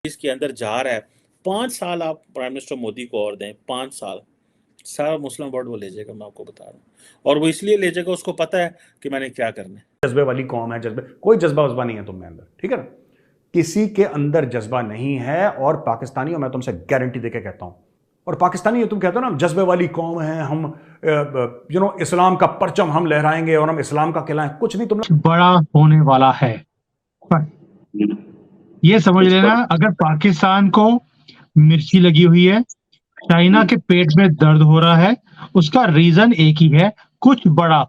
इसके अंदर जा रहा है। 5 साल आप प्राइम मिनिस्टर मोदी को और दें, 5 साल सारा मुस्लिम वर्ल्ड वो ले जाएगा, मैं आपको बता रहा हूँ। और वो इसलिए ले जाएगा, उसको पता है कि मैंने क्या करना है। जज्बे वाली कौम है, जज्बे कोई जज्बा वज्बा नहीं है तुम में अंदर, ठीक है ना? किसी के अंदर जज्बा नहीं है। और पाकिस्तानियों, मैं तुमसे गारंटी देके कहता हूं, और पाकिस्तानी तुम कहते हो ना जज्बे वाली कौम है, हम इस्लाम का परचम हम लहराएंगे और हम इस्लाम का खिलाएं, कुछ नहीं। तुम बड़ा होने वाला है। पर ये समझ लेना, अगर पाकिस्तान को मिर्ची लगी हुई है, चाइना के पेट में दर्द हो रहा है, उसका रीजन एक ही है, कुछ बड़ा।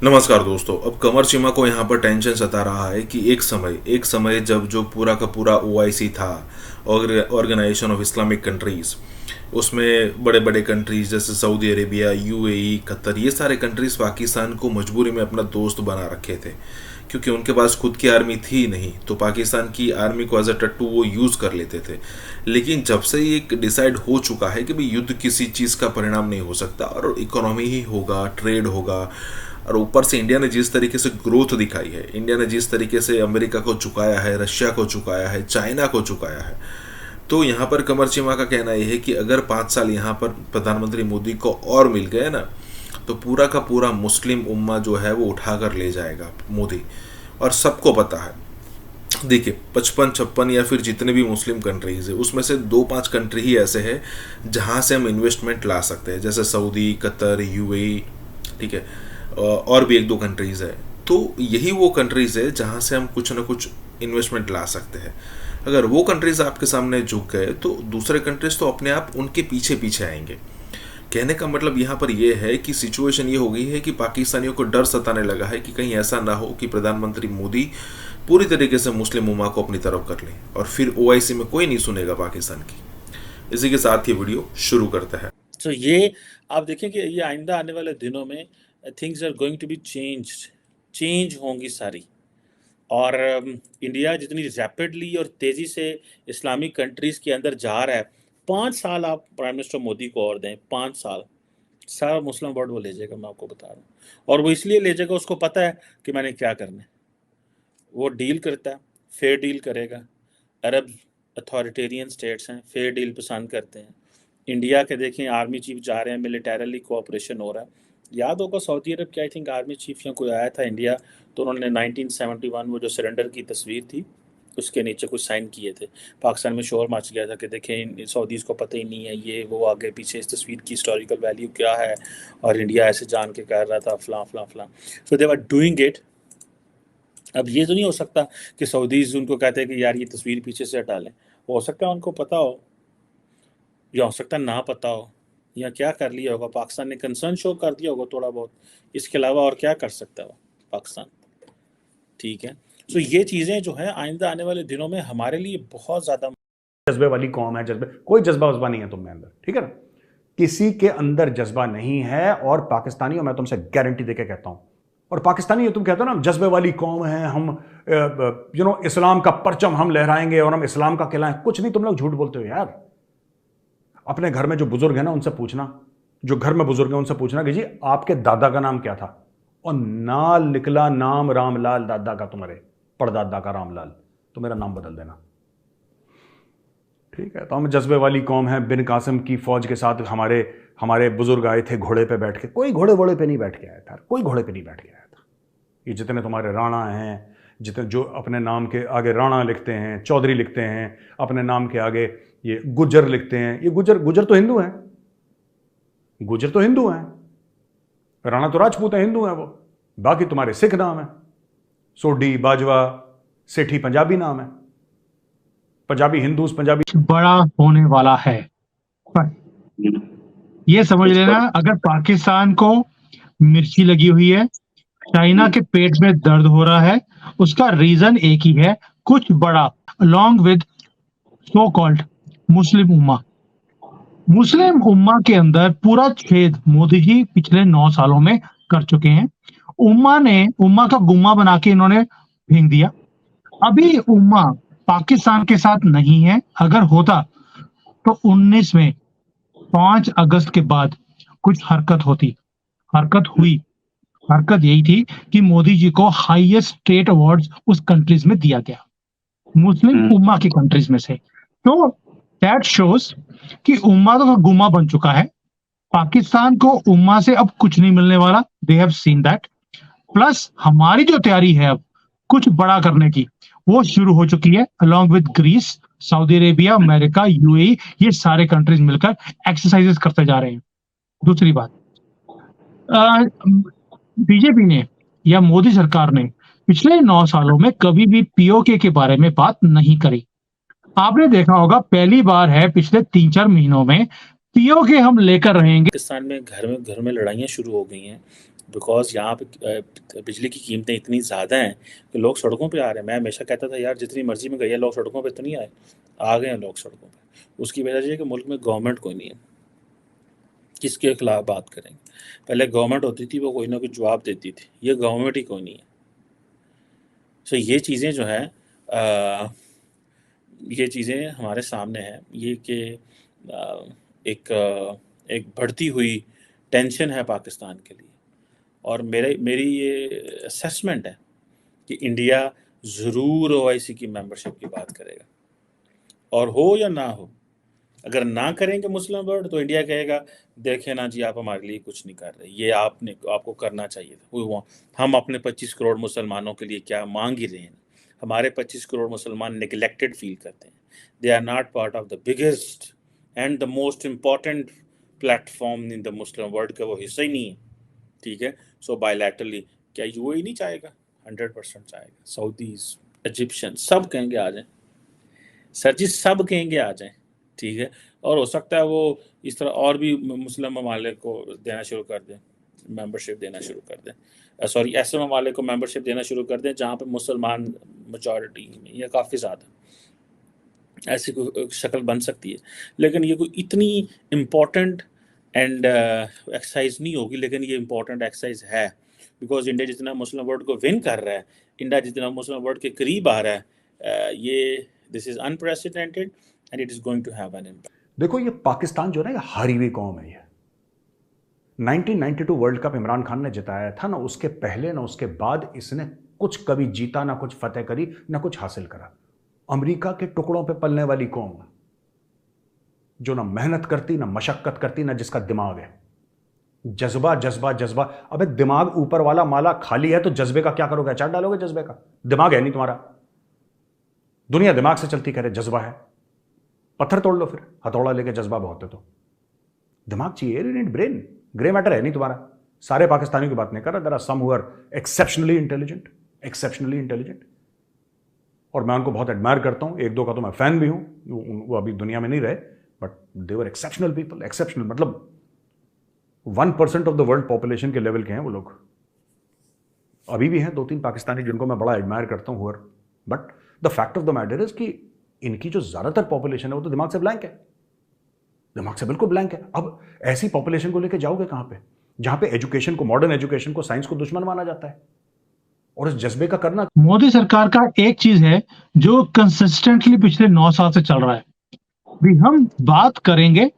नमस्कार दोस्तों। अब कमर चीमा को यहाँ पर टेंशन सता रहा है कि एक समय जब जो पूरा का पूरा OIC था, ऑर्गेनाइजेशन ऑफ इस्लामिक कंट्रीज, उसमें बड़े बड़े कंट्रीज जैसे सऊदी अरेबिया, UAE, कतर, ये सारे कंट्रीज पाकिस्तान को मजबूरी में अपना दोस्त बना रखे थे, क्योंकि उनके पास खुद की आर्मी थी नहीं, तो पाकिस्तान की आर्मी को एज अ टट्टू वो यूज़ कर लेते थे। लेकिन जब से ये डिसाइड हो चुका है कि भाई युद्ध किसी चीज़ का परिणाम नहीं हो सकता और इकोनॉमी ही होगा, ट्रेड होगा, और ऊपर से इंडिया ने जिस तरीके से ग्रोथ दिखाई है, इंडिया ने जिस तरीके से अमेरिका को चुकाया है, रशिया को चुकाया है, चाइना को चुकाया है, तो यहाँ पर कमर चीमा का कहना यह है कि अगर 5 साल यहाँ पर प्रधानमंत्री मोदी को और मिल गए ना, तो पूरा का पूरा मुस्लिम उम्मा जो है वो उठा कर ले जाएगा मोदी। और सबको पता है, देखिए 55-56 या फिर जितने भी मुस्लिम कंट्रीज है, उसमें से 2-5 कंट्री ही ऐसे हैं जहाँ से हम इन्वेस्टमेंट ला सकते हैं, जैसे सऊदी, कतर, UAE, ठीक है, और भी 1-2 कंट्रीज़ है। तो यही वो कंट्रीज़ है जहाँ से हम कुछ ना कुछ इन्वेस्टमेंट ला सकते हैं। अगर वो कंट्रीज़ आपके सामने झुक गए तो दूसरे कंट्रीज़ तो अपने आप उनके पीछे पीछे आएंगे। कहने का मतलब यहाँ पर यह है कि सिचुएशन ये हो गई है कि पाकिस्तानियों को डर सताने लगा है कि कहीं ऐसा ना हो कि प्रधानमंत्री मोदी पूरी तरीके से मुस्लिम उम्मा को अपनी तरफ कर ले और फिर OIC में कोई नहीं सुनेगा पाकिस्तान की। इसी के साथ ये वीडियो शुरू करता है। तो ये आप देखें कि ये आइंदा आने वाले दिनों में things are going to be change होंगी सारी। और इंडिया जितनी रैपिडली और तेज़ी से इस्लामिक कंट्रीज़ के अंदर जा रहा है, 5 साल आप प्राइम मिनिस्टर मोदी को और दें, 5 साल सारा मुस्लिम वर्ल्ड वो ले जाएगा, मैं आपको बता रहा हूँ। और वो इसलिए ले जाएगा, उसको पता है कि मैंने क्या करना है। वो डील करता है, फेयर डील करेगा। अरब अथॉरिटेरियन स्टेट्स हैं, फेयर डील पसंद करते हैं। इंडिया के देखें आर्मी चीफ जा रहे हैं, मिलिटरली कोऑपरेशन हो रहा है। याद होगा सऊदी अरब के आई थिंक आर्मी चीफ या कोई आया था इंडिया, तो उन्होंने 1971 वो जो सरेंडर की तस्वीर थी उसके नीचे कुछ साइन किए थे। पाकिस्तान में शोर मच गया था कि देखें सऊदीज़ को पता ही नहीं है ये वो, आगे पीछे इस तस्वीर की हिस्टोरिकल वैल्यू क्या है, और इंडिया ऐसे जान के कर रहा था फलां फलां फलां। सो दे वर डूइंग इट। अब ये तो नहीं हो सकता कि सऊदीज़ उनको कहते हैं कि यार ये तस्वीर पीछे से हटा लें। हो सकता है उनको पता हो, या हो सकता है ना पता हो, या क्या कर लिया होगा, पाकिस्तान ने कंसर्न शो कर दिया होगा थोड़ा बहुत, इसके अलावा और क्या कर सकता है पाकिस्तान। ठीक है, तो ये चीज़ें जो है आइंदा आने वाले दिनों में हमारे लिए बहुत ज़्यादा। जज्बे वाली कौम है, जज्बे कोई जज्बा वज्बा नहीं है तुम में अंदर, ठीक है ना? किसी के अंदर जज्बा नहीं है। और पाकिस्तानियों, मैं तुमसे गारंटी देके कहता हूं, और पाकिस्तानी तुम कहते हो ना जज्बे वाली कौम है, हम इस्लाम का परचम हम लहराएंगे और हम इस्लाम का खिलाएं, कुछ नहीं। तुम लोग झूठ बोलते हो यार। अपने घर में जो बुजुर्ग है ना उनसे पूछना, जो घर में बुजुर्ग है उनसे पूछना कि जी आपके दादा का नाम क्या था, और नाल निकला नाम रामलाल दादा का, तुम्हारे परदादा का रामलाल, तो मेरा नाम बदल देना, ठीक है? तो हम जज्बे वाली कौम है। बिन कासिम की फौज के साथ हमारे बुजुर्ग आए थे घोड़े पे बैठ के। कोई घोड़े पे नहीं बैठ के आया था, कोई घोड़े पे नहीं बैठ के आया था। ये जितने तुम्हारे राणा हैं, जितने जो अपने नाम के आगे राणा लिखते हैं, चौधरी लिखते हैं, अपने नाम के आगे ये गुज्जर लिखते हैं, ये गुज्जर तो हिंदू हैं, गुज्जर तो हिंदू हैं, राणा तो राजपूत है, हिंदू हैं वो। बाकी तुम्हारे सिख नाम है, सोढ़ी, बाजवा, सेठी पंजाबी नाम है, पंजाबी हिंदूज, पंजाबी। बड़ा होने वाला है। पर ये समझ लेना, अगर पाकिस्तान को मिर्ची लगी हुई है, चाइना के पेट में दर्द हो रहा है, उसका रीजन एक ही है, कुछ बड़ा। अलॉन्ग विद सो कॉल्ड मुस्लिम उम्मा के अंदर पूरा छेद मोदी जी पिछले 9 सालों में कर चुके हैं। उम्मा का गुम्मा बना के इन्होंने फेंक दिया। अभी उम्मा पाकिस्तान के साथ नहीं है। अगर होता तो 19 में 5 अगस्त के बाद कुछ हरकत होती। हरकत यही थी कि मोदी जी को हाईएस्ट स्टेट अवार्ड्स उस कंट्रीज में दिया गया, मुस्लिम उम्मा की कंट्रीज में से। तो दैट शोज कि उम्मा तो गुम्मा बन चुका है, पाकिस्तान को उम्मा से अब कुछ नहीं मिलने वाला, they have seen that. Plus हमारी जो तैयारी है अब कुछ बड़ा करने की, वो शुरू हो चुकी है along with Greece, Saudi Arabia, America, UAE, ये सारे कंट्रीज मिलकर एक्सरसाइजेस करते जा रहे हैं। दूसरी बात, बीजेपी ने या मोदी सरकार ने पिछले 9 सालों में कभी भी पीओके के बारे में बात नहीं करी। आपने देखा होगा पहली बार है पिछले 3-4 महीनों में पीओके हम लेकर रहेंगे। पाकिस्तान में घर में लड़ाइयाँ शुरू हो गई हैं बिकॉज यहाँ पे बिजली की कीमतें इतनी ज़्यादा हैं कि लोग सड़कों पे आ रहे हैं। मैं हमेशा कहता था यार जितनी मर्जी में गई है, लोग सड़कों पे तो नहीं आए, आ गए हैं लोग सड़कों पे। उसकी वजह से कि मुल्क में गवर्नमेंट कोई नहीं है, किसके खिलाफ बात करेंगे। पहले गवर्नमेंट होती थी, वो कोई ना कोई जवाब देती थी, ये गवर्नमेंट ही कोई नहीं है। सो ये चीज़ें जो हैं ये चीज़ें हमारे सामने हैं, ये कि एक बढ़ती हुई टेंशन है पाकिस्तान के लिए। और मेरी ये असेसमेंट है कि इंडिया ज़रूर ओआईसी की मेंबरशिप की बात करेगा, और हो या ना हो। अगर ना करेंगे मुस्लिम वर्ल्ड तो इंडिया कहेगा देखें ना जी, आप हमारे लिए कुछ नहीं कर रहे, ये आपको करना चाहिए था। हम अपने 25 करोड़ मुसलमानों के लिए क्या मांग ही रहे हैं। हमारे 25 करोड़ मुसलमान नेग्लेक्टेड फील करते हैं, they are not part of the biggest and the most important platform in the Muslim world का वो हिस्सा ही नहीं है, ठीक है। सो बायलैटरली क्या यूएई नहीं चाहेगा? 100% चाहेगा। सऊदीज, इजिप्शियन सब कहेंगे आ जाएं सर जी, सब कहेंगे आ जाएं, ठीक है। और हो सकता है वो इस तरह और भी मुस्लिम ममालिक को देना शुरू कर दें, मेंबरशिप देना शुरू कर दें, सॉरी ऐसे ममालिक को मेंबरशिप देना शुरू कर दें जहाँ पे मुसलमान मेजॉरिटी में या काफ़ी ज़्यादा, ऐसी कोई शक्ल बन सकती है। लेकिन ये कोई इतनी इम्पोर्टेंट एंड एक्सरसाइज नहीं होगी, लेकिन ये इम्पोर्टेंट एक्सरसाइज है बिकॉज इंडिया जितना मुस्लिम वर्ल्ड को विन कर रहा है, इंडिया जितना मुस्लिम वर्ल्ड के करीब आ रहा है, ये this is unprecedented and it is going to have an impact. देखो ये पाकिस्तान जो है ना, ये हारी हुई कौम है। ये 1992 वर्ल्ड कप इमरान खान ने जिताया था ना, उसके पहले ना उसके बाद इसने कुछ कभी जीता ना, कुछ फतेह करी ना, कुछ हासिल करा। अमेरिका के टुकड़ों पे पलने वाली कौम जो ना मेहनत करती ना मशक्कत करती ना जिसका दिमाग है, जज्बा जज्बा जज्बा। अबे दिमाग ऊपर वाला माला खाली है तो जज्बे का क्या करोगे? अचार डालोगे जज्बे का? दिमाग है नहीं तुम्हारा, दुनिया दिमाग से चलती, कह रहे जज्बा है, पत्थर तोड़ लो फिर, हथौड़ा लेके जज्बा बहुत है तो दिमाग चाहिए, you need brain. Grey matter है नहीं तुम्हारा। सारे पाकिस्तानियों की बात नहीं कर रहा, there are some who are exceptionally intelligent, और मैं उनको बहुत एडमायर करता हूं। एक दो का तो मैं फैन भी हूं, वो अभी दुनिया में नहीं रहे, but they were exceptional people. Exceptional मतलब 1% ऑफ द वर्ल्ड पॉपुलेशन के लेवल के हैं वो लोग। अभी भी हैं 2-3 पाकिस्तानी जिनको मैं बड़ा एडमायर करता हूं, but the fact of the matter is कि इनकी जो ज्यादातर पॉपुलेशन है वो तो दिमाग से ब्लैंक है, दिमाग से बिल्कुल ब्लैंक है। अब ऐसी पॉपुलेशन को लेकर जाओगे कहां पे, जहां पे एजुकेशन को, मॉडर्न एजुकेशन को, साइंस को दुश्मन माना जाता है, और इस जज्बे का करना। मोदी सरकार का एक चीज है जो कंसिस्टेंटली पिछले 9 साल से चल रहा है, भी हम बात करेंगे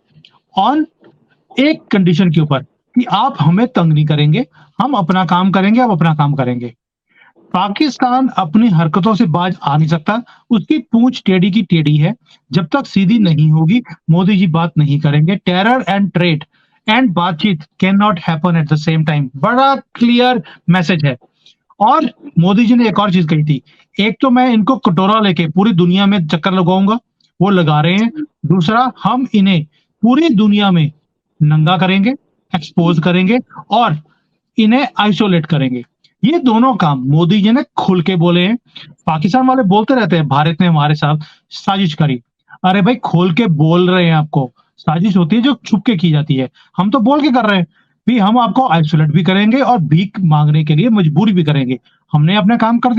ऑन एक कंडीशन के ऊपर कि आप हमें तंग नहीं करेंगे, हम अपना काम करेंगे, आप अपना काम करेंगे। पाकिस्तान अपनी हरकतों से बाज आ नहीं सकता, उसकी पूंछ टेढ़ी की टेढ़ी है। जब तक सीधी नहीं होगी मोदी जी बात नहीं करेंगे। टेरर एंड ट्रेड एंड बातचीत can not happen at the same time, बड़ा क्लियर मैसेज है। और मोदी जी ने एक और चीज कही थी, एक तो मैं इनको कटोरा लेके पूरी दुनिया में चक्कर लगाऊंगा, वो लगा रहे हैं। दूसरा, हम इन्हें पूरी दुनिया में नंगा करेंगे, एक्सपोज करेंगे और इन्हें आइसोलेट करेंगे। ये दोनों काम मोदी जी ने खुल के बोले हैं। पाकिस्तान वाले बोलते रहते हैं भारत ने हमारे साथ साजिश करी। अरे भाई खोल के बोल रहे हैं, आपको साजिश होती है जो छुप के की जाती है, हम तो बोल के कर रहे हैं भी हम आपको आइसोलेट भी करेंगे और भीख मांगने के लिए मजबूर भी करेंगे। हमने अपना काम कर